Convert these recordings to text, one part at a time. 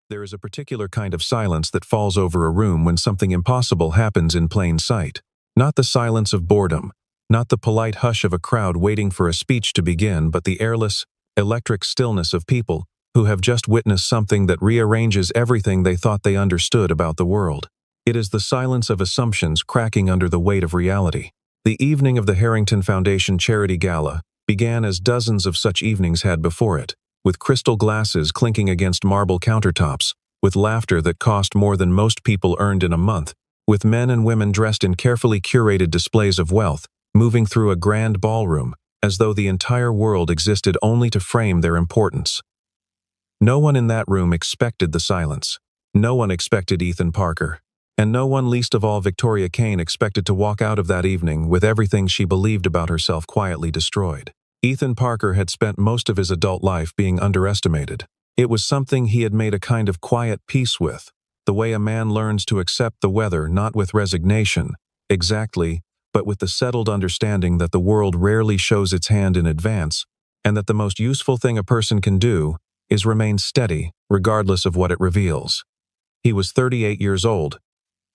There is a particular kind of silence that falls over a room when something impossible happens in plain sight. Not the silence of boredom, not the polite hush of a crowd waiting for a speech to begin, but the airless, electric stillness of people who have just witnessed something that rearranges everything they thought they understood about the world. It is the silence of assumptions cracking under the weight of reality. The evening of the Harrington Foundation Charity Gala began as dozens of such evenings had before it, with crystal glasses clinking against marble countertops, with laughter that cost more than most people earned in a month, with men and women dressed in carefully curated displays of wealth, moving through a grand ballroom, as though the entire world existed only to frame their importance. No one in that room expected the silence. No one expected Ethan Parker. And no one, least of all Victoria Kane, expected to walk out of that evening with everything she believed about herself quietly destroyed. Ethan Parker had spent most of his adult life being underestimated. It was something he had made a kind of quiet peace with, the way a man learns to accept the weather not with resignation, exactly, but with the settled understanding that the world rarely shows its hand in advance, and that the most useful thing a person can do is remain steady, regardless of what it reveals. He was 38 years old,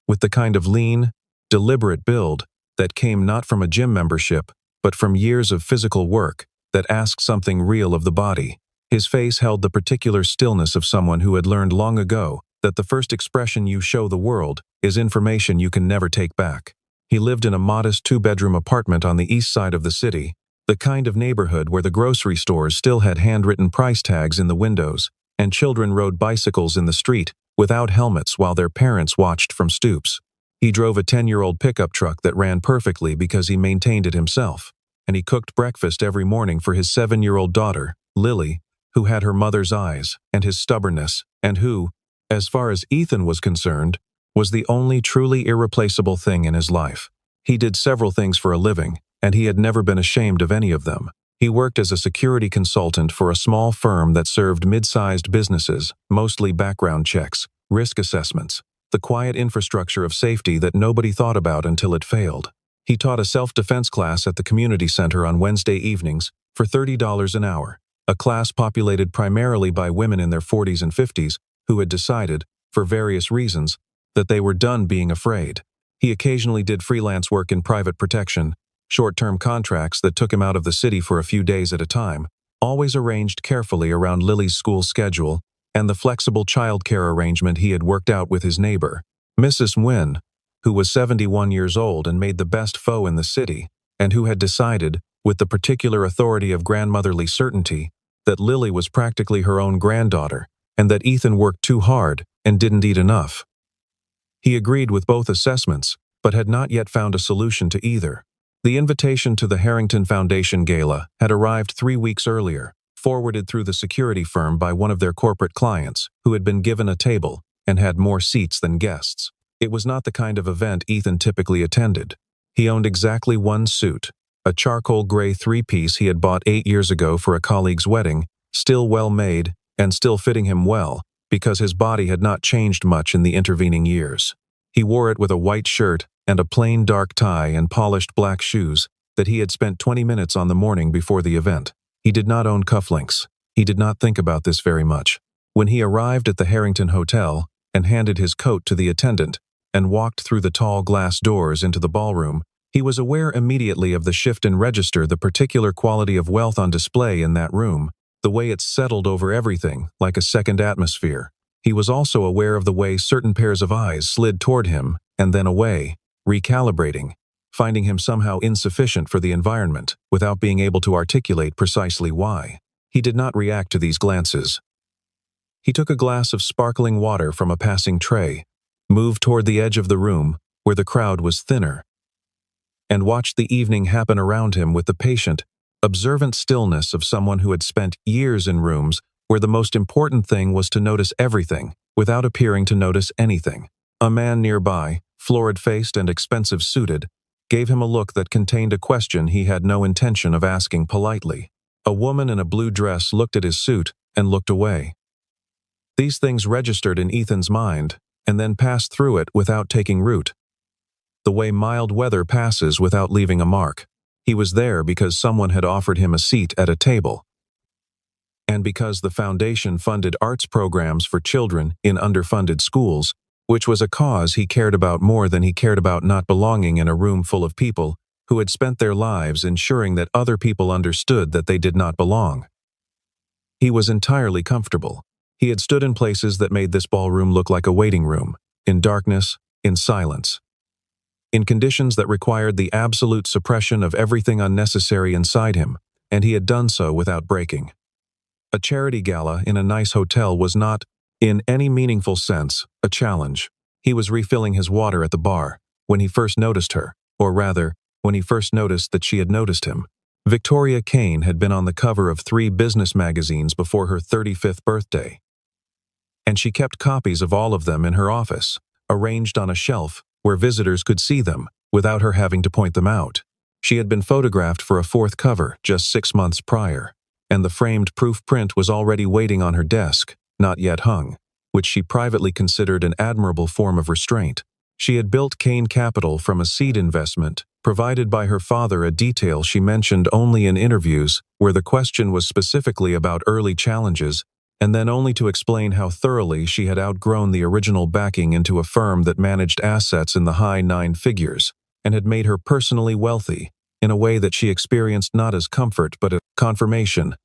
with the kind of lean, deliberate build that came not from a gym membership, but from years of physical work that asked something real of the body. His face held the particular stillness of someone who had learned long ago that the first expression you show the world is information you can never take back. He lived in a modest two-bedroom apartment on the east side of the city, the kind of neighborhood where the grocery stores still had handwritten price tags in the windows, and children rode bicycles in the street without helmets while their parents watched from stoops. He drove a 10-year-old pickup truck that ran perfectly because he maintained it himself, and he cooked breakfast every morning for his 7-year-old daughter, Lily, who had her mother's eyes and his stubbornness, and who, as far as Ethan was concerned, was the only truly irreplaceable thing in his life. He did several things for a living, and he had never been ashamed of any of them. He worked as a security consultant for a small firm that served mid-sized businesses, mostly background checks, risk assessments, the quiet infrastructure of safety that nobody thought about until it failed. He taught a self-defense class at the community center on Wednesday evenings for $30 an hour, a class populated primarily by women in their 40s and 50s who had decided, for various reasons, that they were done being afraid. He occasionally did freelance work in private protection, short-term contracts that took him out of the city for a few days at a time, always arranged carefully around Lily's school schedule and the flexible childcare arrangement he had worked out with his neighbor, Mrs. Nguyen, who was 71 years old and made the best foe in the city, and who had decided, with the particular authority of grandmotherly certainty, that Lily was practically her own granddaughter, and that Ethan worked too hard and didn't eat enough. He agreed with both assessments, but had not yet found a solution to either. The invitation to the Harrington Foundation Gala had arrived 3 weeks earlier, forwarded through the security firm by one of their corporate clients, who had been given a table and had more seats than guests. It was not the kind of event Ethan typically attended. He owned exactly one suit, a charcoal gray three-piece he had bought 8 years ago for a colleague's wedding, still well-made and still fitting him well, because his body had not changed much in the intervening years. He wore it with a white shirt and a plain dark tie and polished black shoes that he had spent 20 minutes on the morning before the event. He did not own cufflinks. He did not think about this very much. When he arrived at the Harrington Hotel and handed his coat to the attendant and walked through the tall glass doors into the ballroom, he was aware immediately of the shift in register, the particular quality of wealth on display in that room, the way it settled over everything like a second atmosphere. He was also aware of the way certain pairs of eyes slid toward him and then away, recalibrating, finding him somehow insufficient for the environment without being able to articulate precisely why. He did not react to these glances. He took a glass of sparkling water from a passing tray, moved toward the edge of the room where the crowd was thinner, and watched the evening happen around him with the patient, observant stillness of someone who had spent years in rooms where the most important thing was to notice everything without appearing to notice anything. A man nearby, florid-faced and expensive-suited, gave him a look that contained a question he had no intention of asking politely. A woman in a blue dress looked at his suit and looked away. These things registered in Ethan's mind and then passed through it without taking root. The way mild weather passes without leaving a mark. He was there because someone had offered him a seat at a table. And because the foundation funded arts programs for children in underfunded schools, which was a cause he cared about more than he cared about not belonging in a room full of people who had spent their lives ensuring that other people understood that they did not belong. He was entirely comfortable. He had stood in places that made this ballroom look like a waiting room, in darkness, in silence, in conditions that required the absolute suppression of everything unnecessary inside him, and he had done so without breaking. A charity gala in a nice hotel was not, in any meaningful sense, a challenge. He was refilling his water at the bar when he first noticed her, or rather, when he first noticed that she had noticed him. Victoria Kane had been on the cover of 3 business magazines before her 35th birthday, and she kept copies of all of them in her office, arranged on a shelf where visitors could see them without her having to point them out. She had been photographed for a 4th cover just 6 months prior, and the framed proof print was already waiting on her desk, not yet hung, which she privately considered an admirable form of restraint. She had built Kane Capital from a seed investment provided by her father, a detail she mentioned only in interviews where the question was specifically about early challenges, and then only to explain how thoroughly she had outgrown the original backing into a firm that managed assets in the high 9 figures and had made her personally wealthy in a way that she experienced not as comfort but as confirmation.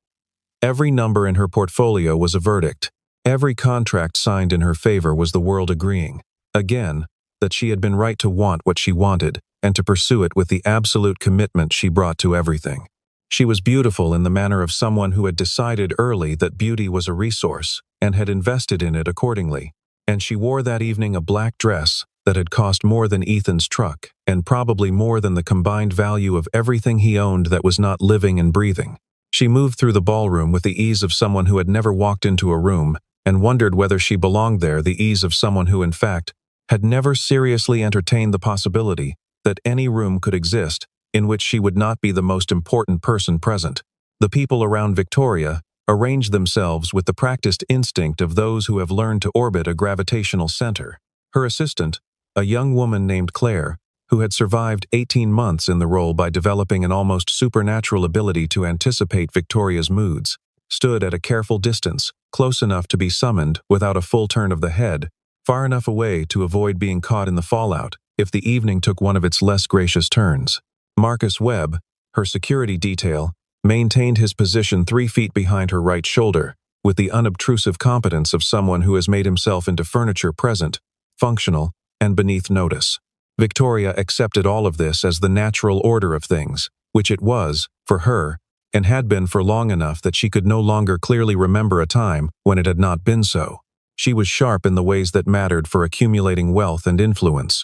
Every number in her portfolio was a verdict. Every contract signed in her favor was the world agreeing, again, that she had been right to want what she wanted and to pursue it with the absolute commitment she brought to everything. She was beautiful in the manner of someone who had decided early that beauty was a resource and had invested in it accordingly. And she wore that evening a black dress that had cost more than Ethan's truck and probably more than the combined value of everything he owned that was not living and breathing. She moved through the ballroom with the ease of someone who had never walked into a room and wondered whether she belonged there, the ease of someone who, in fact, had never seriously entertained the possibility that any room could exist in which she would not be the most important person present. The people around Victoria arranged themselves with the practiced instinct of those who have learned to orbit a gravitational center. Her assistant, a young woman named Claire, who had survived 18 months in the role by developing an almost supernatural ability to anticipate Victoria's moods, stood at a careful distance, close enough to be summoned without a full turn of the head, far enough away to avoid being caught in the fallout if the evening took one of its less gracious turns. Marcus Webb, her security detail, maintained his position 3 feet behind her right shoulder, with the unobtrusive competence of someone who has made himself into furniture present, functional, and beneath notice. Victoria accepted all of this as the natural order of things, which it was, for her, and had been for long enough that she could no longer clearly remember a time when it had not been so. She was sharp in the ways that mattered for accumulating wealth and influence.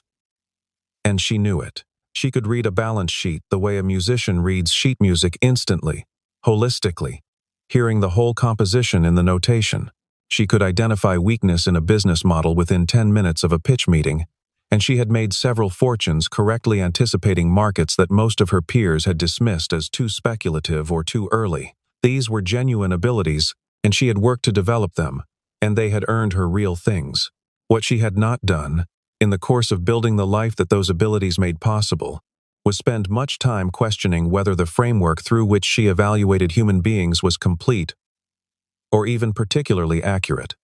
And she knew it. She could read a balance sheet the way a musician reads sheet music instantly, holistically, hearing the whole composition in the notation. She could identify weakness in a business model within 10 minutes of a pitch meeting, and she had made several fortunes correctly anticipating markets that most of her peers had dismissed as too speculative or too early. These were genuine abilities, and she had worked to develop them, and they had earned her real things. What she had not done, in the course of building the life that those abilities made possible, was spend much time questioning whether the framework through which she evaluated human beings was complete or even particularly accurate.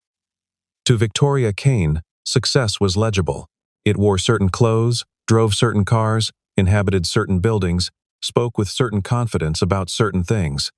To Victoria Kane, success was legible. It wore certain clothes, drove certain cars, inhabited certain buildings, spoke with certain confidence about certain things.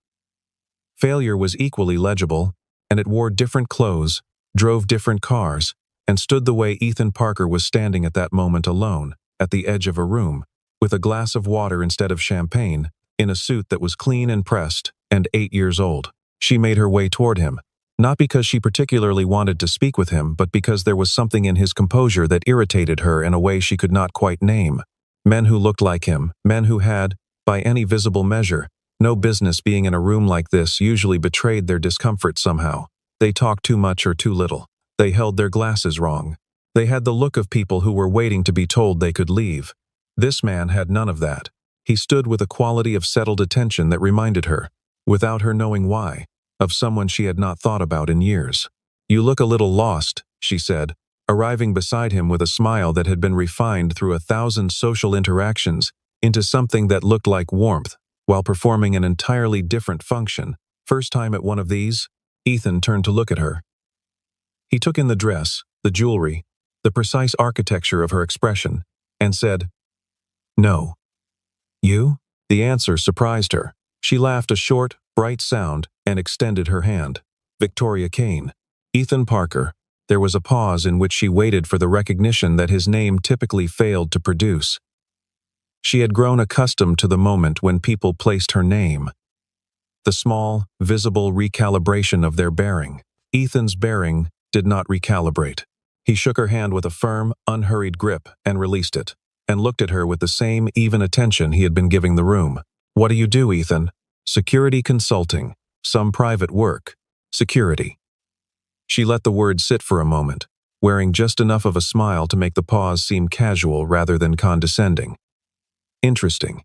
Failure was equally legible, and it wore different clothes, drove different cars, and stood the way Ethan Parker was standing at that moment alone, at the edge of a room, with a glass of water instead of champagne, in a suit that was clean and pressed, and 8 years old. She made her way toward him, not because she particularly wanted to speak with him, but because there was something in his composure that irritated her in a way she could not quite name. Men who looked like him, men who had, by any visible measure, no business being in a room like this, usually betrayed their discomfort somehow. They talked too much or too little. They held their glasses wrong. They had the look of people who were waiting to be told they could leave. This man had none of that. He stood with a quality of settled attention that reminded her, without her knowing why, of someone she had not thought about in years. "You look a little lost," she said, arriving beside him with a smile that had been refined through 1,000 social interactions into something that looked like warmth, while performing an entirely different function, First time at one of these? Ethan turned to look at her. He took in the dress, the jewelry, the precise architecture of her expression, and said, "No." "You?" The answer surprised her. She laughed a short, bright sound and extended her hand. Victoria Kane. Ethan Parker. There was a pause in which she waited for the recognition that his name typically failed to produce. She had grown accustomed to the moment when people placed her name. The small, visible recalibration of their bearing. Ethan's bearing did not recalibrate. He shook her hand with a firm, unhurried grip and released it, and looked at her with the same even attention he had been giving the room. "What do you do, Ethan?" "Security consulting. Some private work. Security." She let the word sit for a moment, wearing just enough of a smile to make the pause seem casual rather than condescending. "Interesting.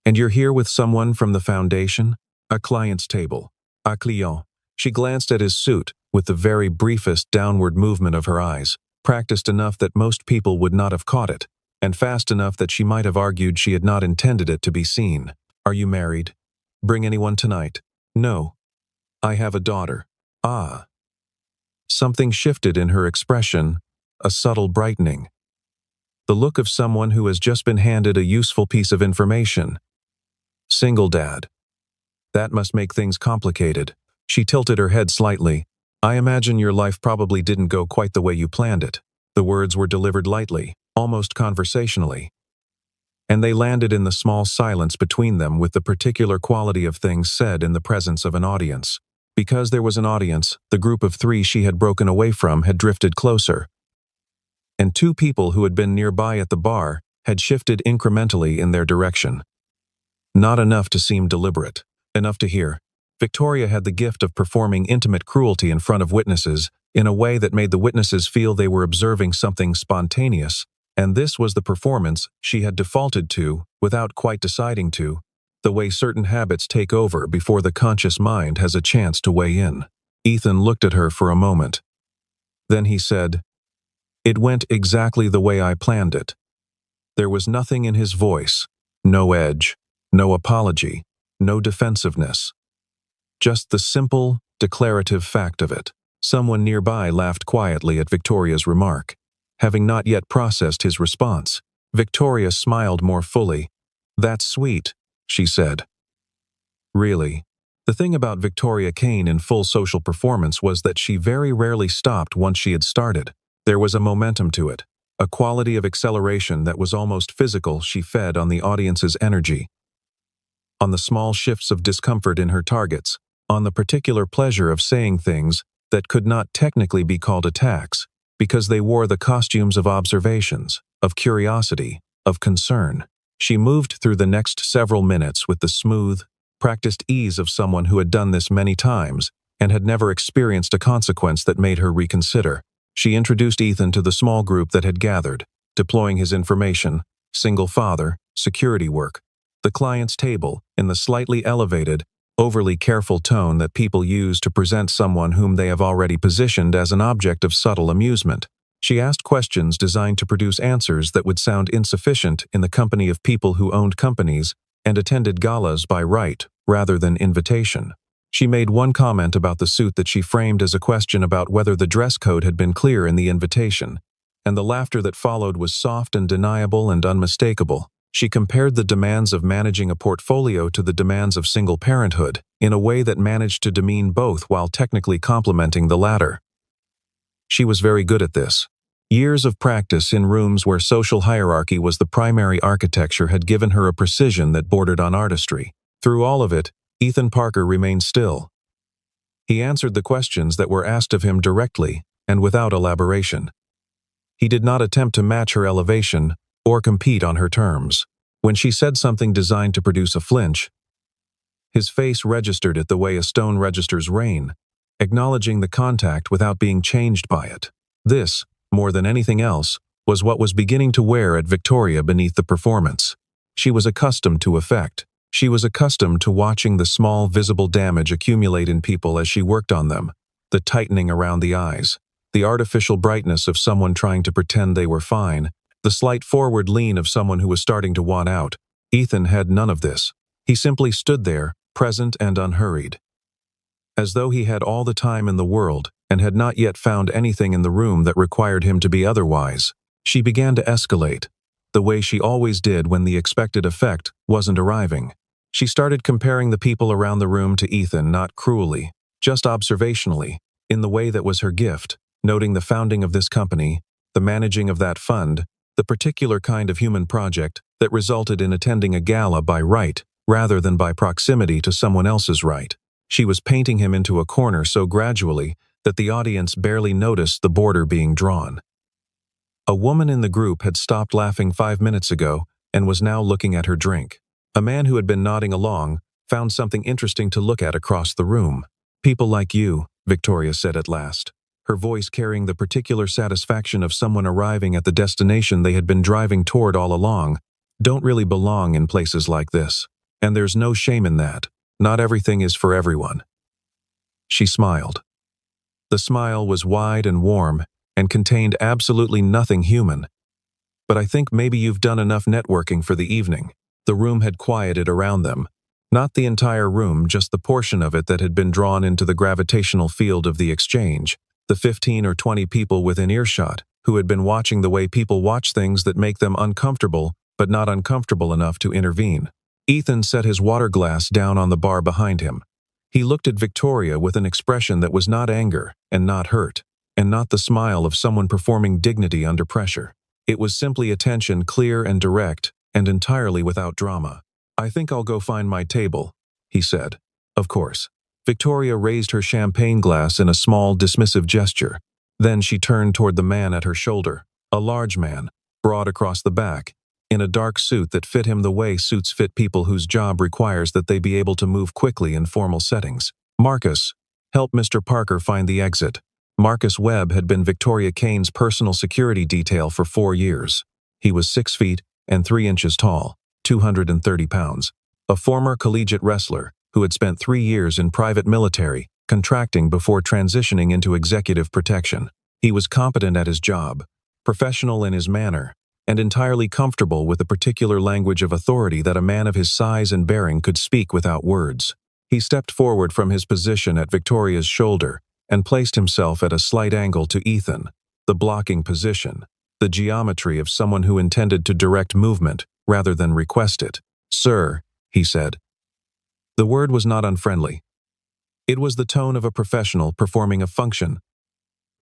And you're here with someone from the foundation?" "A client's table. A client." She glanced at his suit with the very briefest downward movement of her eyes, practiced enough that most people would not have caught it, and fast enough that she might have argued she had not intended it to be seen. "Are you married? Bring anyone tonight?" "No. I have a daughter." "Ah." Something shifted in her expression, a subtle brightening. The look of someone who has just been handed a useful piece of information. "Single dad. That must make things complicated." She tilted her head slightly. "I imagine your life probably didn't go quite the way you planned it." The words were delivered lightly, almost conversationally, and they landed in the small silence between them with the particular quality of things said in the presence of an audience. Because there was an audience, the group of three she had broken away from had drifted closer, and two people who had been nearby at the bar had shifted incrementally in their direction. Not enough to seem deliberate, enough to hear. Victoria had the gift of performing intimate cruelty in front of witnesses in a way that made the witnesses feel they were observing something spontaneous, and this was the performance she had defaulted to without quite deciding to, the way certain habits take over before the conscious mind has a chance to weigh in. Ethan looked at her for a moment. Then he said, "It went exactly the way I planned it." There was nothing in his voice, no edge, no apology, no defensiveness. Just the simple, declarative fact of it. Someone nearby laughed quietly at Victoria's remark. Having not yet processed his response, Victoria smiled more fully. "That's sweet," she said. Really. The thing about Victoria Kane in full social performance was that she very rarely stopped once she had started. There was a momentum to it, a quality of acceleration that was almost physical. She fed on the audience's energy, on the small shifts of discomfort in her targets, on the particular pleasure of saying things that could not technically be called attacks, because they wore the costumes of observations, of curiosity, of concern. She moved through the next several minutes with the smooth, practiced ease of someone who had done this many times and had never experienced a consequence that made her reconsider. She introduced Ethan to the small group that had gathered, deploying his information, single father, security work, the client's table, in the slightly elevated, overly careful tone that people use to present someone whom they have already positioned as an object of subtle amusement. She asked questions designed to produce answers that would sound insufficient in the company of people who owned companies and attended galas by right rather than invitation. She made one comment about the suit that she framed as a question about whether the dress code had been clear in the invitation, and the laughter that followed was soft and deniable and unmistakable. She compared the demands of managing a portfolio to the demands of single parenthood in a way that managed to demean both while technically complementing the latter. She was very good at this. Years of practice in rooms where social hierarchy was the primary architecture had given her a precision that bordered on artistry. Through all of it, Ethan Parker remained still. He answered the questions that were asked of him directly and without elaboration. He did not attempt to match her elevation or compete on her terms. When she said something designed to produce a flinch, his face registered it the way a stone registers rain, acknowledging the contact without being changed by it. This, more than anything else, was what was beginning to wear at Victoria beneath the performance. She was accustomed to effect. She was accustomed to watching the small visible damage accumulate in people as she worked on them, the tightening around the eyes, the artificial brightness of someone trying to pretend they were fine, the slight forward lean of someone who was starting to want out. Ethan had none of this. He simply stood there, present and unhurried. as though he had all the time in the world and had not yet found anything in the room that required him to be otherwise. She began to escalate, the way she always did when the expected effect wasn't arriving. She started comparing the people around the room to Ethan, not cruelly, just observationally, in the way that was her gift, noting the founding of this company, the managing of that fund, the particular kind of human project that resulted in attending a gala by right rather than by proximity to someone else's right. She was painting him into a corner so gradually that the audience barely noticed the border being drawn. A woman in the group had stopped laughing 5 minutes ago and was now looking at her drink. A man who had been nodding along found something interesting to look at across the room. "People like you," Victoria said at last, her voice carrying the particular satisfaction of someone arriving at the destination they had been driving toward all along, "don't really belong in places like this. And there's no shame in that. Not everything is for everyone." She smiled. The smile was wide and warm and contained absolutely nothing human. "But I think maybe you've done enough networking for the evening." The room had quieted around them. Not the entire room, just the portion of it that had been drawn into the gravitational field of the exchange, the 15 or 20 people within earshot, who had been watching the way people watch things that make them uncomfortable, but not uncomfortable enough to intervene. Ethan set his water glass down on the bar behind him. He looked at Victoria with an expression that was not anger and not hurt, and not the smile of someone performing dignity under pressure. It was simply attention, clear and direct, and entirely without drama. "I think I'll go find my table," he said. "Of course." Victoria raised her champagne glass in a small, dismissive gesture. Then she turned toward the man at her shoulder, a large man, broad across the back, in a dark suit that fit him the way suits fit people whose job requires that they be able to move quickly in formal settings. "Marcus, help Mr. Parker find the exit." Marcus Webb had been Victoria Kane's personal security detail for 4 years. He was 6 feet and 3 inches tall, 230 pounds, a former collegiate wrestler who had spent 3 years in private military, contracting before transitioning into executive protection. He was competent at his job, professional in his manner, and entirely comfortable with the particular language of authority that a man of his size and bearing could speak without words. He stepped forward from his position at Victoria's shoulder and placed himself at a slight angle to Ethan, the blocking position, the geometry of someone who intended to direct movement rather than request it. "Sir," he said. The word was not unfriendly. It was the tone of a professional performing a function,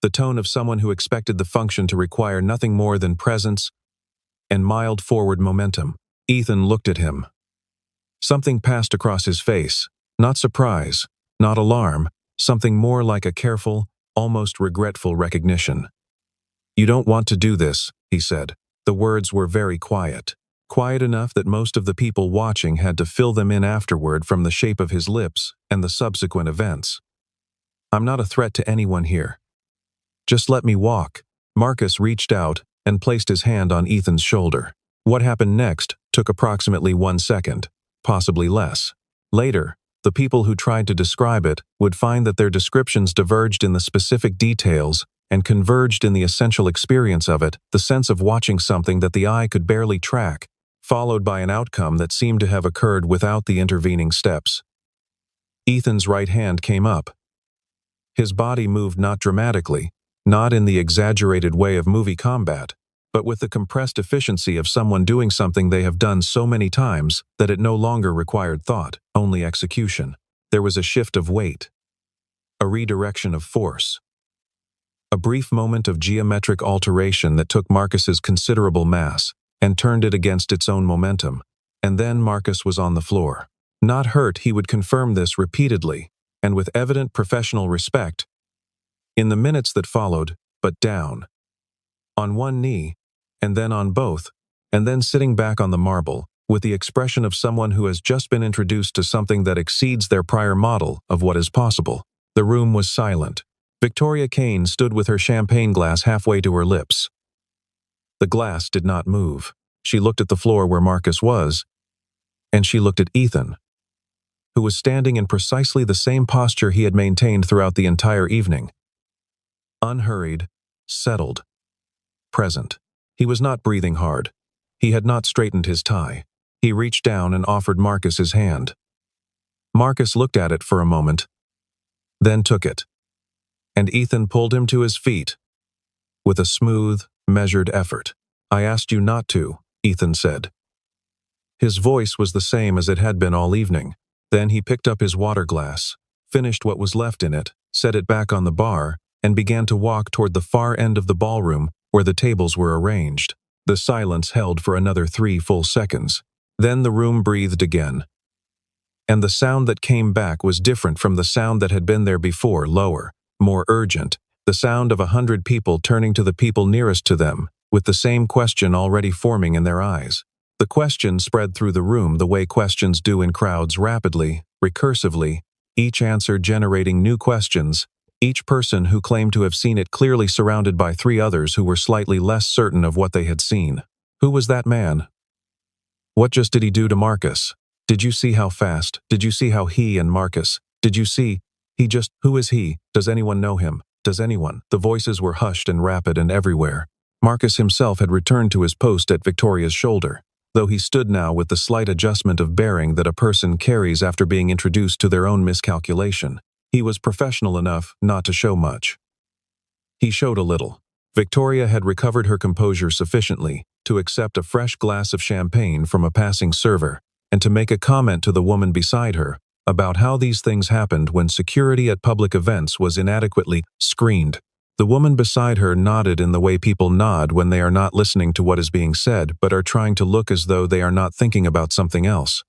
the tone of someone who expected the function to require nothing more than presence and mild forward momentum. Ethan looked at him. Something passed across his face, not surprise, not alarm, something more like a careful, almost regretful recognition. "You don't want to do this," he said. The words were very quiet. Quiet enough that most of the people watching had to fill them in afterward from the shape of his lips and the subsequent events. "I'm not a threat to anyone here. Just let me walk." Marcus reached out and placed his hand on Ethan's shoulder. What happened next took approximately 1 second, possibly less. Later, the people who tried to describe it would find that their descriptions diverged in the specific details and converged in the essential experience of it, the sense of watching something that the eye could barely track, followed by an outcome that seemed to have occurred without the intervening steps. Ethan's right hand came up. His body moved not dramatically, not in the exaggerated way of movie combat, but with the compressed efficiency of someone doing something they have done so many times that it no longer required thought, only execution. There was a shift of weight, a redirection of force. A brief moment of geometric alteration that took Marcus's considerable mass and turned it against its own momentum, and then Marcus was on the floor. Not hurt, he would confirm this repeatedly, and with evident professional respect, in the minutes that followed, but down. On one knee, and then on both, and then sitting back on the marble, with the expression of someone who has just been introduced to something that exceeds their prior model of what is possible. The room was silent. Victoria Kane stood with her champagne glass halfway to her lips. The glass did not move. She looked at the floor where Marcus was, and she looked at Ethan, who was standing in precisely the same posture he had maintained throughout the entire evening. Unhurried, settled, present. He was not breathing hard. He had not straightened his tie. He reached down and offered Marcus his hand. Marcus looked at it for a moment, then took it. And Ethan pulled him to his feet with a smooth, measured effort. "I asked you not to," Ethan said. His voice was the same as it had been all evening. Then he picked up his water glass, finished what was left in it, set it back on the bar, and began to walk toward the far end of the ballroom where the tables were arranged. The silence held for another 3 full seconds. Then the room breathed again. And the sound that came back was different from the sound that had been there before, lower, more urgent, the sound of 100 people turning to the people nearest to them, with the same question already forming in their eyes. The question spread through the room the way questions do in crowds, rapidly, recursively, each answer generating new questions, each person who claimed to have seen it clearly surrounded by 3 others who were slightly less certain of what they had seen. Who was that man? What just did he do to Marcus? Did you see how fast? Did you see how he and Marcus? Did you see? Who is he? Does anyone know him? Does anyone? The voices were hushed and rapid and everywhere. Marcus himself had returned to his post at Victoria's shoulder, though he stood now with the slight adjustment of bearing that a person carries after being introduced to their own miscalculation. He was professional enough not to show much. He showed a little. Victoria had recovered her composure sufficiently to accept a fresh glass of champagne from a passing server, and to make a comment to the woman beside her about how these things happened when security at public events was inadequately screened. The woman beside her nodded in the way people nod when they are not listening to what is being said but are trying to look as though they are not thinking about something else.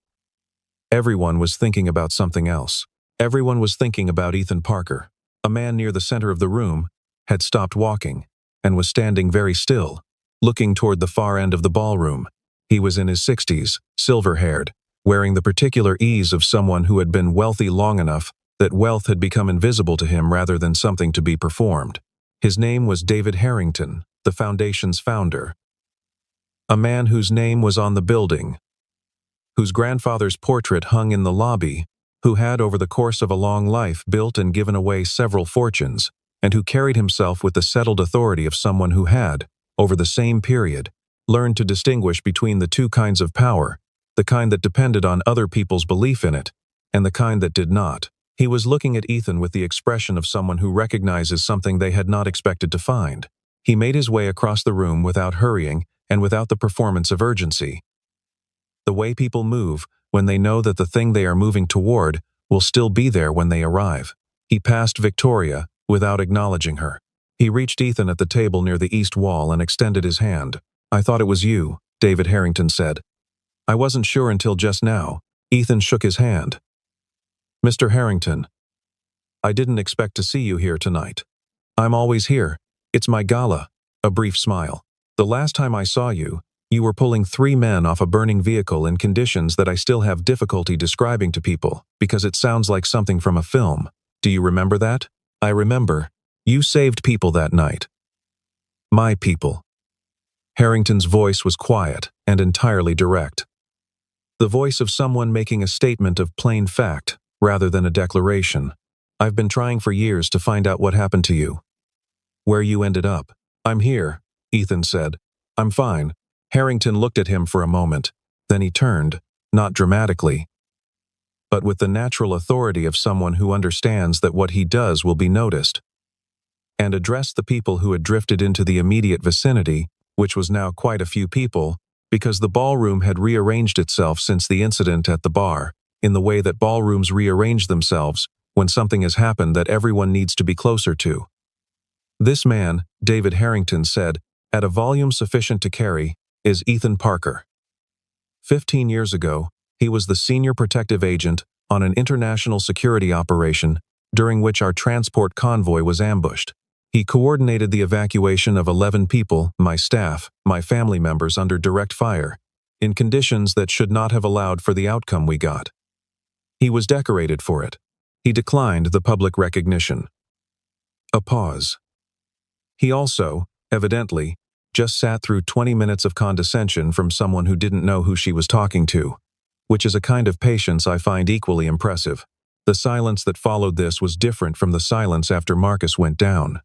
Everyone was thinking about something else. Everyone was thinking about Ethan Parker. A man near the center of the room had stopped walking and was standing very still, looking toward the far end of the ballroom. He was in his 60s, silver-haired, wearing the particular ease of someone who had been wealthy long enough that wealth had become invisible to him rather than something to be performed. His name was David Harrington, the Foundation's founder. A man whose name was on the building, whose grandfather's portrait hung in the lobby, who had over the course of a long life built and given away several fortunes, and who carried himself with the settled authority of someone who had, over the same period, learned to distinguish between the 2 kinds of power, the kind that depended on other people's belief in it, and the kind that did not. He was looking at Ethan with the expression of someone who recognizes something they had not expected to find. He made his way across the room without hurrying and without the performance of urgency. The way people move when they know that the thing they are moving toward will still be there when they arrive. He passed Victoria without acknowledging her. He reached Ethan at the table near the east wall and extended his hand. "I thought it was you," David Harrington said. "I wasn't sure until just now." Ethan shook his hand. "Mr. Harrington, I didn't expect to see you here tonight. I'm always here. It's my gala." A brief smile. "The last time I saw you, you were pulling 3 men off a burning vehicle in conditions that I still have difficulty describing to people because it sounds like something from a film. Do you remember that?" "I remember. You saved people that night." "My people." Harrington's voice was quiet and entirely direct. The voice of someone making a statement of plain fact rather than a declaration. "I've been trying for years to find out what happened to you. Where you ended up." "I'm here," Ethan said. "I'm fine." Harrington looked at him for a moment. Then he turned, not dramatically, but with the natural authority of someone who understands that what he does will be noticed, and addressed the people who had drifted into the immediate vicinity, which was now quite a few people, because the ballroom had rearranged itself since the incident at the bar, in the way that ballrooms rearrange themselves when something has happened that everyone needs to be closer to. "This man," David Harrington said, at a volume sufficient to carry, "is Ethan Parker. 15 years ago, he was the senior protective agent on an international security operation during which our transport convoy was ambushed. He coordinated the evacuation of 11 people, my staff, my family members under direct fire, in conditions that should not have allowed for the outcome we got. He was decorated for it. He declined the public recognition." A pause. "He also, evidently, just sat through 20 minutes of condescension from someone who didn't know who she was talking to, which is a kind of patience I find equally impressive. The silence that followed this was different from the silence after Marcus went down.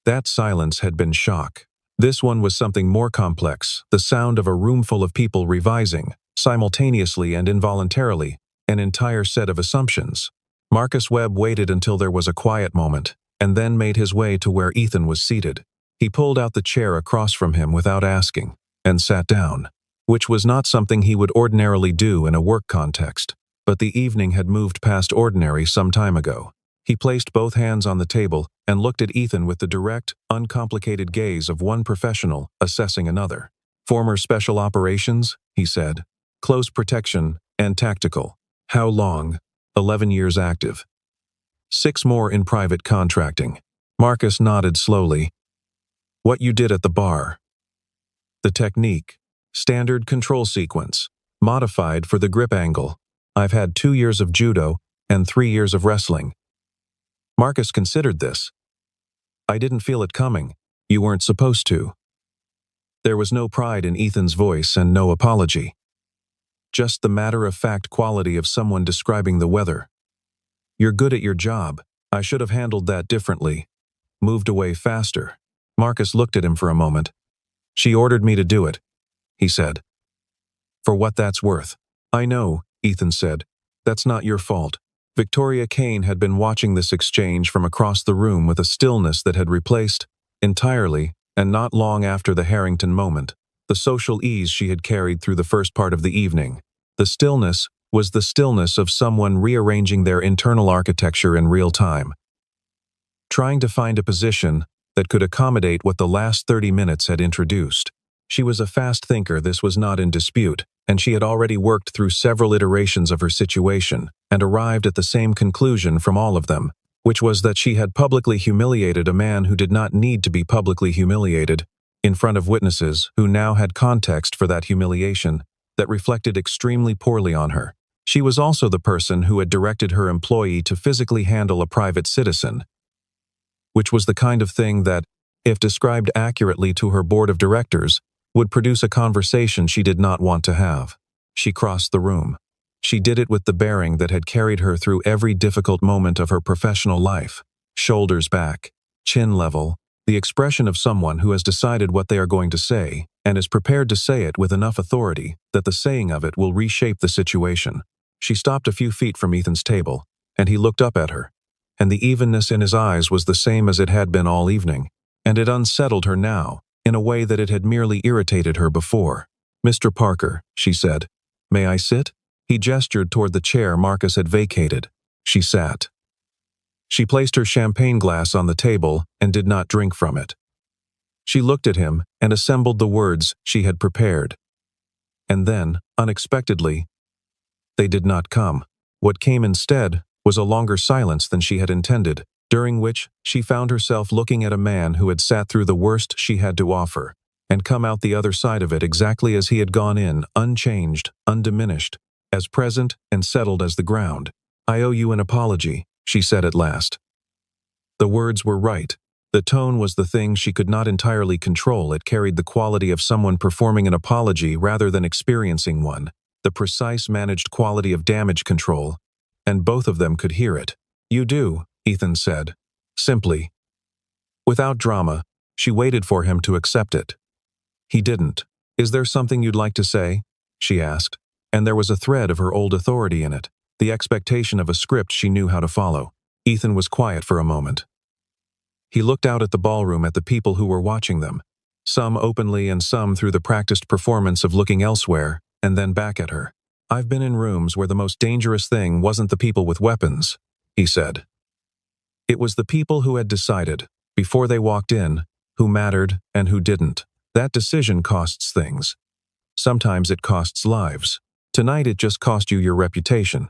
That silence had been shock. This one was something more complex, the sound of a room full of people revising, simultaneously and involuntarily, an entire set of assumptions. Marcus Webb waited until there was a quiet moment, and then made his way to where Ethan was seated. He pulled out the chair across from him without asking, and sat down, which was not something he would ordinarily do in a work context, but the evening had moved past ordinary some time ago. He placed both hands on the table and looked at Ethan with the direct, uncomplicated gaze of one professional assessing another. "Former special operations," he said. "Close protection and tactical. How long?" 11 years active. 6 more in private contracting. Marcus nodded slowly. "What you did at the bar?" "The technique. Standard control sequence. Modified for the grip angle. I've had 2 years of judo and 3 years of wrestling." Marcus considered this. "I didn't feel it coming. You weren't supposed to." There was no pride in Ethan's voice and no apology. Just the matter-of-fact quality of someone describing the weather. "You're good at your job. I should have handled that differently. Moved away faster." Marcus looked at him for a moment. "She ordered me to do it," he said. "For what that's worth." "I know," Ethan said. "That's not your fault." Victoria Kane had been watching this exchange from across the room with a stillness that had replaced, entirely, and not long after the Harrington moment, the social ease she had carried through the first part of the evening. The stillness was the stillness of someone rearranging their internal architecture in real time, trying to find a position that could accommodate what the last 30 minutes had introduced. She was a fast thinker, this was not in dispute, and she had already worked through several iterations of her situation and arrived at the same conclusion from all of them, which was that she had publicly humiliated a man who did not need to be publicly humiliated, in front of witnesses who now had context for that humiliation that reflected extremely poorly on her. She was also the person who had directed her employee to physically handle a private citizen, which was the kind of thing that, if described accurately to her board of directors, would produce a conversation she did not want to have. She crossed the room. She did it with the bearing that had carried her through every difficult moment of her professional life. Shoulders back, chin level, the expression of someone who has decided what they are going to say and is prepared to say it with enough authority that the saying of it will reshape the situation. She stopped a few feet from Ethan's table, and he looked up at her, and the evenness in his eyes was the same as it had been all evening, and it unsettled her now, in a way that it had merely irritated her before. "Mr. Parker," she said, "may I sit?" He gestured toward the chair Marcus had vacated. She sat. She placed her champagne glass on the table and did not drink from it. She looked at him and assembled the words she had prepared. And then, unexpectedly, they did not come. What came instead was a longer silence than she had intended, during which she found herself looking at a man who had sat through the worst she had to offer, and come out the other side of it exactly as he had gone in, unchanged, undiminished, as present and settled as the ground. "I owe you an apology," she said at last. The words were right. The tone was the thing she could not entirely control. It carried the quality of someone performing an apology rather than experiencing one, the precise managed quality of damage control, and both of them could hear it. "You do," Ethan said, simply. Without drama, she waited for him to accept it. He didn't. "Is there something you'd like to say?" she asked, and there was a thread of her old authority in it, the expectation of a script she knew how to follow. Ethan was quiet for a moment. He looked out at the ballroom at the people who were watching them, some openly and some through the practiced performance of looking elsewhere, and then back at her. "I've been in rooms where the most dangerous thing wasn't the people with weapons," he said. It was the people who had decided, before they walked in, who mattered and who didn't. That decision costs things. Sometimes it costs lives. Tonight it just cost you your reputation.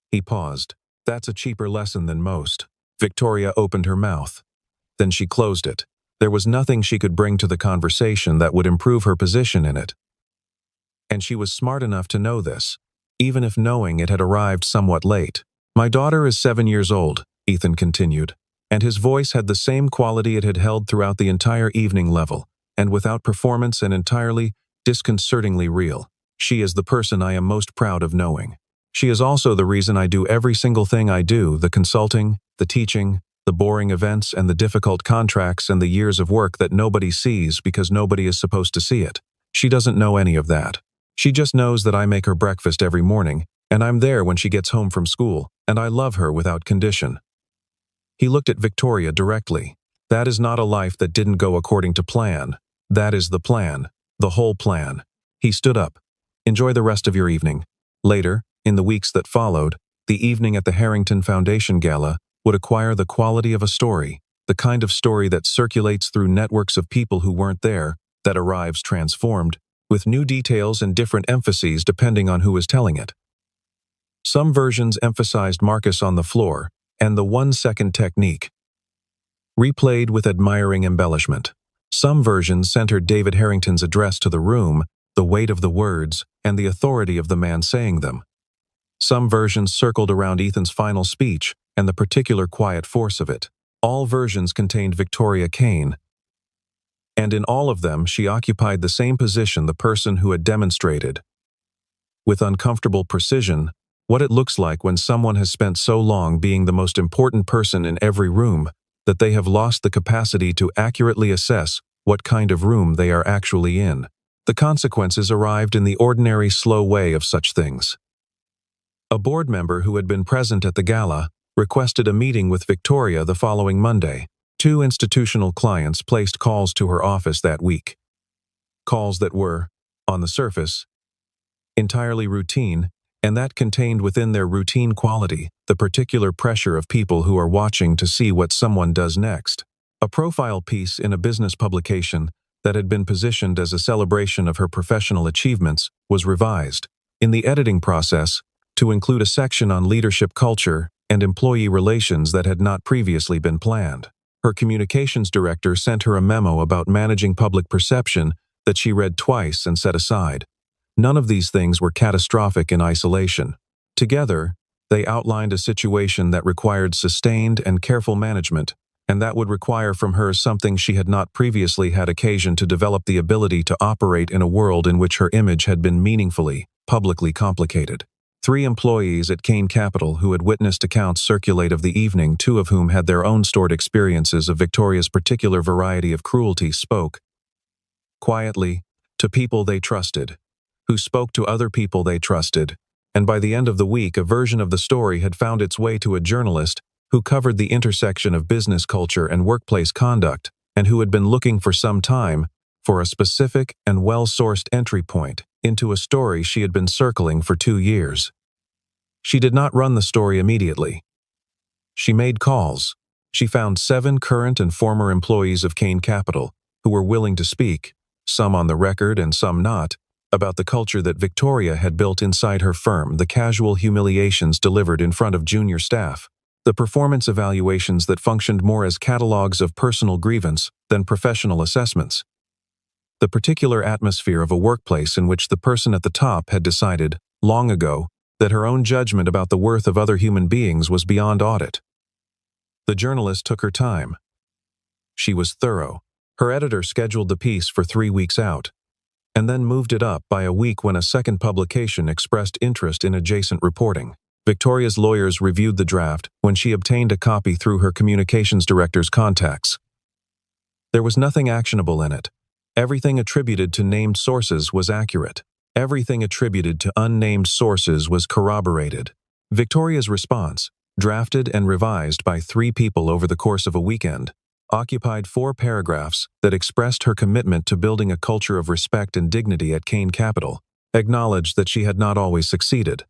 He paused. "That's a cheaper lesson than most." Victoria opened her mouth. Then she closed it. There was nothing she could bring to the conversation that would improve her position in it. And she was smart enough to know this, even if knowing it had arrived somewhat late. "My daughter is 7 years old," Ethan continued, and his voice had the same quality it had held throughout the entire evening level, and without performance and entirely, disconcertingly real. "She is the person I am most proud of knowing. She is also the reason I do every single thing I do, the consulting, the teaching, the boring events and the difficult contracts and the years of work that nobody sees because nobody is supposed to see it. She doesn't know any of that. She just knows that I make her breakfast every morning, and I'm there when she gets home from school, and I love her without condition." He looked at Victoria directly. "That is not a life that didn't go according to plan. That is the plan. The whole plan." He stood up. "Enjoy the rest of your evening." Later, in the weeks that followed, the evening at the Harrington Foundation Gala would acquire the quality of a story, the kind of story that circulates through networks of people who weren't there, that arrives transformed, with new details and different emphases depending on who is telling it. Some versions emphasized Marcus on the floor and the 1-second technique, replayed with admiring embellishment. Some versions centered David Harrington's address to the room, the weight of the words, and the authority of the man saying them. Some versions circled around Ethan's final speech and the particular quiet force of it. All versions contained Victoria Kane, and in all of them she occupied the same position, the person who had demonstrated, with uncomfortable precision, what it looks like when someone has spent so long being the most important person in every room that they have lost the capacity to accurately assess what kind of room they are actually in. The consequences arrived in the ordinary slow way of such things. A board member who had been present at the gala requested a meeting with Victoria the following Monday. 2 institutional clients placed calls to her office that week. Calls that were, on the surface, entirely routine, and that contained within their routine quality the particular pressure of people who are watching to see what someone does next. A profile piece in a business publication that had been positioned as a celebration of her professional achievements was revised, in the editing process, to include a section on leadership culture and employee relations that had not previously been planned. Her communications director sent her a memo about managing public perception that she read twice and set aside. None of these things were catastrophic in isolation. Together, they outlined a situation that required sustained and careful management, and that would require from her something she had not previously had occasion to develop, the ability to operate in a world in which her image had been meaningfully, publicly complicated. 3 employees at Kane Capital who had witnessed accounts circulate of the evening, 2 of whom had their own stored experiences of Victoria's particular variety of cruelty, spoke quietly to people they trusted, who spoke to other people they trusted, and by the end of the week a version of the story had found its way to a journalist who covered the intersection of business culture and workplace conduct, and who had been looking for some time for a specific and well-sourced entry point into a story she had been circling for 2 years. She did not run the story immediately. She made calls. She found 7 current and former employees of Kane Capital who were willing to speak, some on the record and some not, about the culture that Victoria had built inside her firm, the casual humiliations delivered in front of junior staff, the performance evaluations that functioned more as catalogs of personal grievance than professional assessments, the particular atmosphere of a workplace in which the person at the top had decided, long ago, that her own judgment about the worth of other human beings was beyond audit. The journalist took her time. She was thorough. Her editor scheduled the piece for 3 weeks out, and then moved it up by a week when a second publication expressed interest in adjacent reporting. Victoria's lawyers reviewed the draft when she obtained a copy through her communications director's contacts. There was nothing actionable in it. Everything attributed to named sources was accurate. Everything attributed to unnamed sources was corroborated. Victoria's response, drafted and revised by 3 people over the course of a weekend, occupied 4 paragraphs that expressed her commitment to building a culture of respect and dignity at Kane Capital, acknowledged that she had not always succeeded,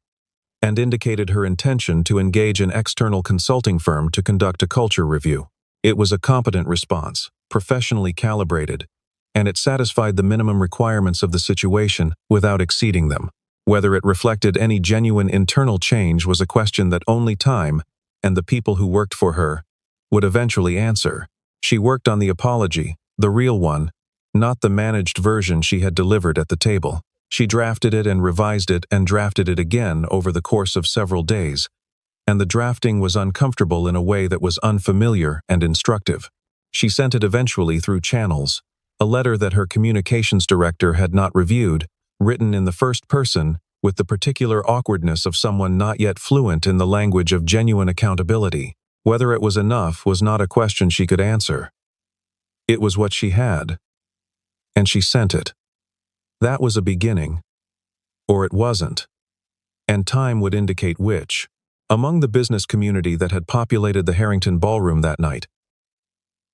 and indicated her intention to engage an external consulting firm to conduct a culture review. It was a competent response, professionally calibrated, and it satisfied the minimum requirements of the situation without exceeding them. Whether it reflected any genuine internal change was a question that only time, and the people who worked for her, would eventually answer. She worked on the apology, the real one, not the managed version she had delivered at the table. She drafted it and revised it and drafted it again over the course of several days, and the drafting was uncomfortable in a way that was unfamiliar and instructive. She sent it eventually through channels, a letter that her communications director had not reviewed, written in the first person, with the particular awkwardness of someone not yet fluent in the language of genuine accountability. Whether it was enough was not a question she could answer. It was what she had, and she sent it. That was a beginning, or it wasn't, and time would indicate which. among the business community that had populated the Harrington Ballroom that night.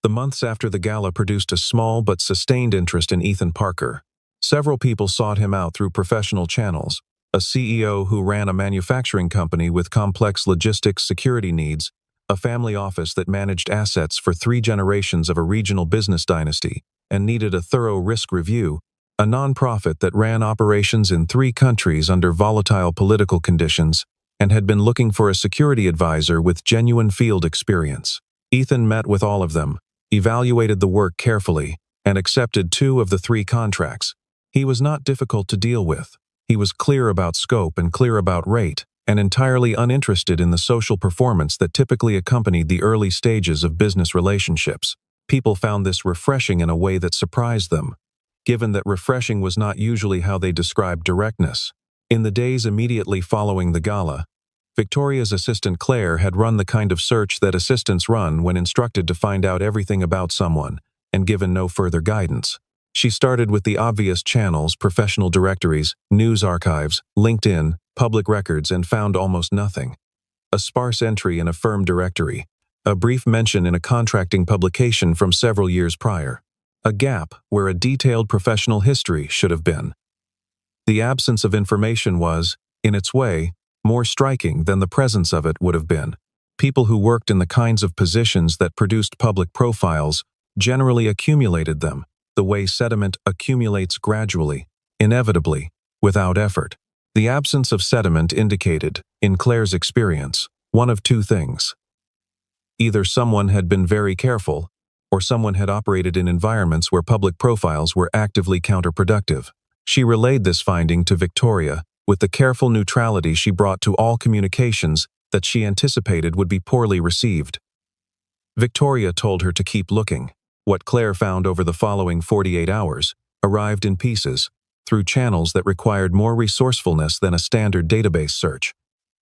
The months after the gala produced a small but sustained interest in Ethan Parker. Several people sought him out through professional channels: a CEO who ran a manufacturing company with complex logistics security needs, a family office that managed assets for 3 generations of a regional business dynasty and needed a thorough risk review, a nonprofit that ran operations in 3 countries under volatile political conditions and had been looking for a security advisor with genuine field experience. Ethan met with all of them, evaluated the work carefully, and accepted 2 of the 3 contracts. He was not difficult to deal with. He was clear about scope and clear about rate, and entirely uninterested in the social performance that typically accompanied the early stages of business relationships. People found this refreshing in a way that surprised them, given that refreshing was not usually how they described directness. In the days immediately following the gala, Victoria's assistant Claire had run the kind of search that assistants run when instructed to find out everything about someone, and given no further guidance. She started with the obvious channels: professional directories, news archives, LinkedIn, public records, and found almost nothing. A sparse entry in a firm directory, a brief mention in a contracting publication from several years prior, a gap where a detailed professional history should have been. The absence of information was, in its way, more striking than the presence of it would have been. People who worked in the kinds of positions that produced public profiles generally accumulated them, the way sediment accumulates gradually, inevitably, without effort. The absence of sediment indicated, in Claire's experience, one of 2 things. Either someone had been very careful, or someone had operated in environments where public profiles were actively counterproductive. She relayed this finding to Victoria with the careful neutrality she brought to all communications that she anticipated would be poorly received. Victoria told her to keep looking. What Claire found over the following 48 hours arrived in pieces, through channels that required more resourcefulness than a standard database search.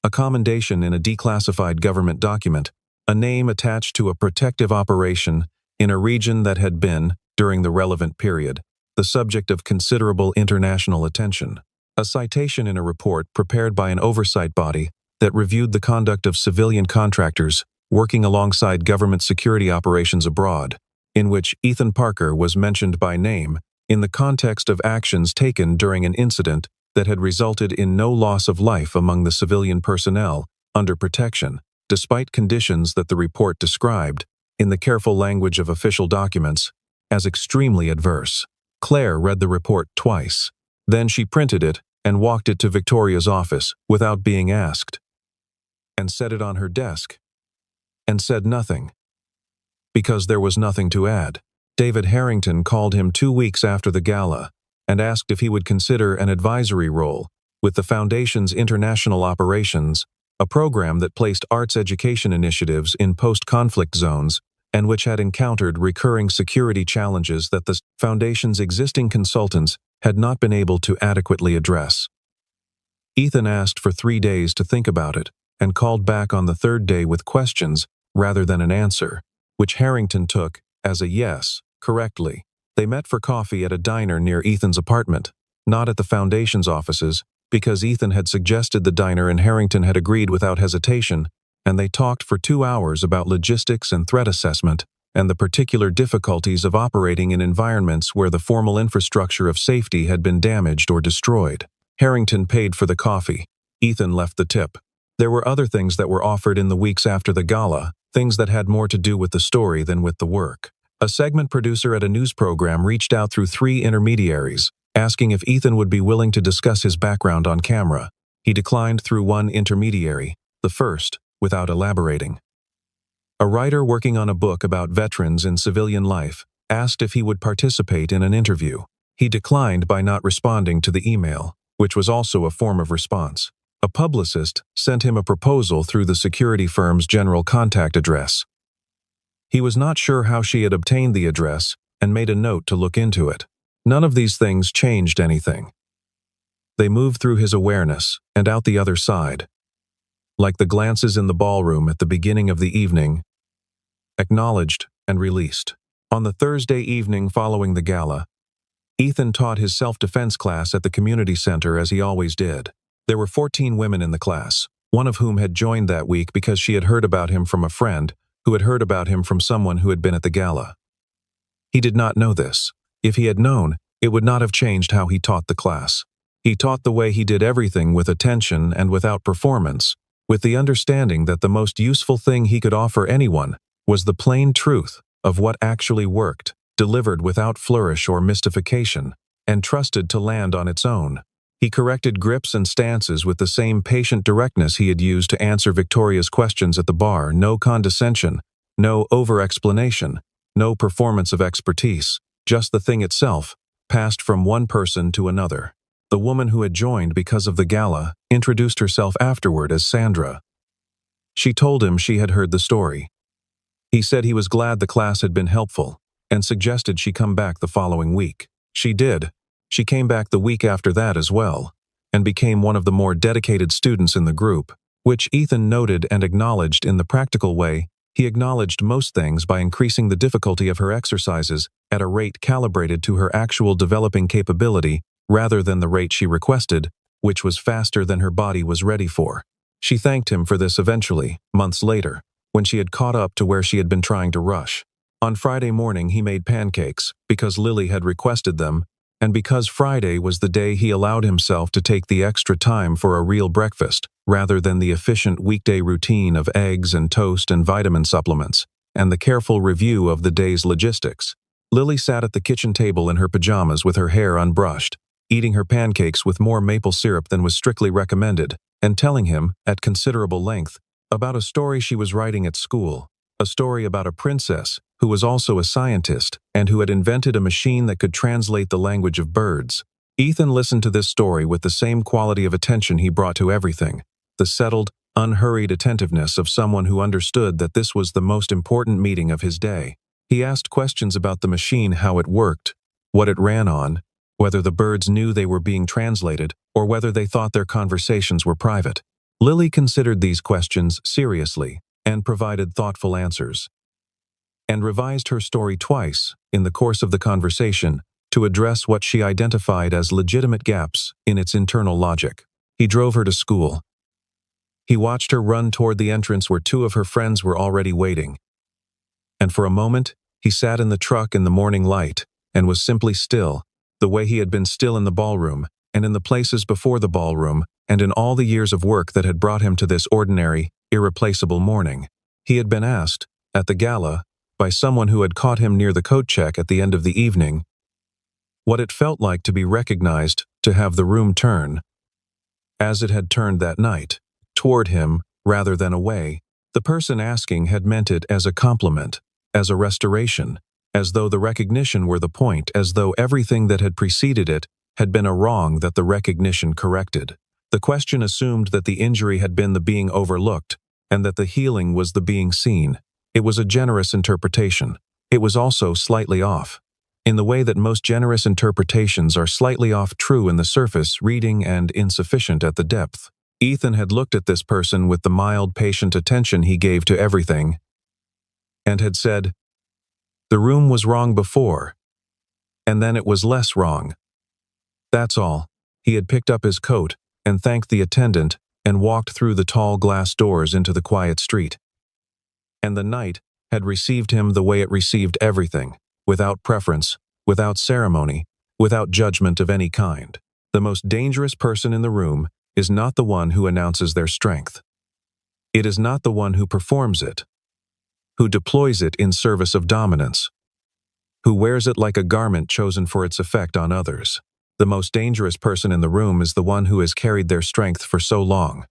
A commendation in a declassified government document, a name attached to a protective operation in a region that had been, during the relevant period, the subject of considerable international attention. A citation in a report prepared by an oversight body that reviewed the conduct of civilian contractors working alongside government security operations abroad, in which Ethan Parker was mentioned by name in the context of actions taken during an incident that had resulted in no loss of life among the civilian personnel under protection, despite conditions that the report described, in the careful language of official documents, as extremely adverse. Claire read the report twice. Then she printed it and walked it to Victoria's office without being asked, and set it on her desk, and said nothing. Because there was nothing to add. David Harrington called him 2 weeks after the gala and asked if he would consider an advisory role with the Foundation's International Operations, a program that placed arts education initiatives in post-conflict zones and which had encountered recurring security challenges that the Foundation's existing consultants had not been able to adequately address. Ethan asked for 3 days to think about it and called back on the 3rd day with questions rather than an answer, which Harrington took as a yes, correctly. They met for coffee at a diner near Ethan's apartment, not at the Foundation's offices, because Ethan had suggested the diner and Harrington had agreed without hesitation, and they talked for 2 hours about logistics and threat assessment and the particular difficulties of operating in environments where the formal infrastructure of safety had been damaged or destroyed. Harrington paid for the coffee. Ethan left the tip. There were other things that were offered in the weeks after the gala, things that had more to do with the story than with the work. A segment producer at a news program reached out through 3 intermediaries, asking if Ethan would be willing to discuss his background on camera. He declined through 1 intermediary, the first, without elaborating. A writer working on a book about veterans in civilian life asked if he would participate in an interview. He declined by not responding to the email, which was also a form of response. A publicist sent him a proposal through the security firm's general contact address. He was not sure how she had obtained the address and made a note to look into it. None of these things changed anything. They moved through his awareness and out the other side, like the glances in the ballroom at the beginning of the evening, acknowledged and released. On the Thursday evening following the gala, Ethan taught his self-defense class at the community center as he always did. There were 14 women in the class. one of whom had joined that week because she had heard about him from a friend who had heard about him from someone who had been at the gala. He did not know this. If he had known, it would not have changed how he taught the class. He taught the way he did everything with attention and without performance, with the understanding that the most useful thing he could offer anyone was the plain truth of what actually worked, delivered without flourish or mystification, and trusted to land on its own. He corrected grips and stances with the same patient directness he had used to answer Victoria's questions at the bar. No condescension, no over-explanation, no performance of expertise, just the thing itself, passed from one person to another. The woman who had joined because of the gala introduced herself afterward as Sandra. She told him she had heard the story. He said he was glad the class had been helpful, and suggested she come back the following week. She did. She came back the week after that as well, and became one of the more dedicated students in the group, which Ethan noted and acknowledged in the practical way. He acknowledged most things by increasing the difficulty of her exercises at a rate calibrated to her actual developing capability rather than the rate she requested, which was faster than her body was ready for. She thanked him for this eventually, months later, when she had caught up to where she had been trying to rush. On Friday morning he made pancakes, because Lily had requested them, and because Friday was the day he allowed himself to take the extra time for a real breakfast, rather than the efficient weekday routine of eggs and toast and vitamin supplements, and the careful review of the day's logistics. Lily sat at the kitchen table in her pajamas with her hair unbrushed, eating her pancakes with more maple syrup than was strictly recommended, and telling him, at considerable length, about a story she was writing at school, a story about a princess who was also a scientist and who had invented a machine that could translate the language of birds. Ethan listened to this story with the same quality of attention he brought to everything, the settled, unhurried attentiveness of someone who understood that this was the most important meeting of his day. He asked questions about the machine, how it worked, what it ran on, whether the birds knew they were being translated, or whether they thought their conversations were private. Lily considered these questions seriously and provided thoughtful answers, and revised her story twice in the course of the conversation to address what she identified as legitimate gaps in its internal logic. He drove her to school. He watched her run toward the entrance where two of her friends were already waiting. And for a moment, he sat in the truck in the morning light and was simply still, the way he had been still in the ballroom, and in the places before the ballroom, and in all the years of work that had brought him to this ordinary, irreplaceable morning. He had been asked, at the gala, by someone who had caught him near the coat check at the end of the evening, what it felt like to be recognized, to have the room turn, as it had turned that night, toward him rather than away. The person asking had meant it as a compliment, as a restoration, as though the recognition were the point, as though everything that had preceded it had been a wrong that the recognition corrected. The question assumed that the injury had been the being overlooked, and that the healing was the being seen. It was a generous interpretation. It was also slightly off, in the way that most generous interpretations are slightly off true in the surface reading and insufficient at the depth. Ethan had looked at this person with the mild, patient attention he gave to everything, and had said, "The room was wrong before, and then it was less wrong. That's all." He had picked up his coat and thanked the attendant and walked through the tall glass doors into the quiet street. And the night had received him the way it received everything, without preference, without ceremony, without judgment of any kind. The most dangerous person in the room is not the one who announces their strength. It is not the one who performs it, who deploys it in service of dominance, who wears it like a garment chosen for its effect on others. The most dangerous person in the room is the one who has carried their strength for so long,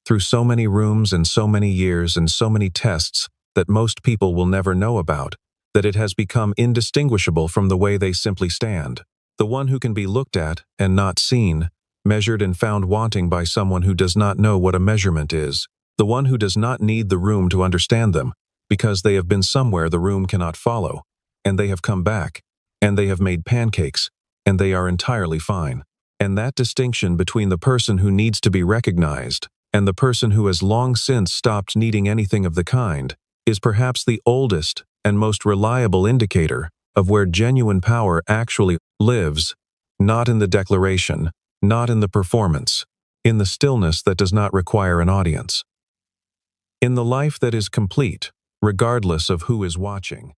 through so many rooms and so many years and so many tests that most people will never know about, that it has become indistinguishable from the way they simply stand. The one who can be looked at and not seen, measured and found wanting by someone who does not know what a measurement is. The one who does not need the room to understand them, because they have been somewhere the room cannot follow, and they have come back, and they have made pancakes, and they are entirely fine. And that distinction between the person who needs to be recognized and the person who has long since stopped needing anything of the kind is perhaps the oldest and most reliable indicator of where genuine power actually lives, not in the declaration, not in the performance. in the stillness that does not require an audience. In the life that is complete, regardless of who is watching.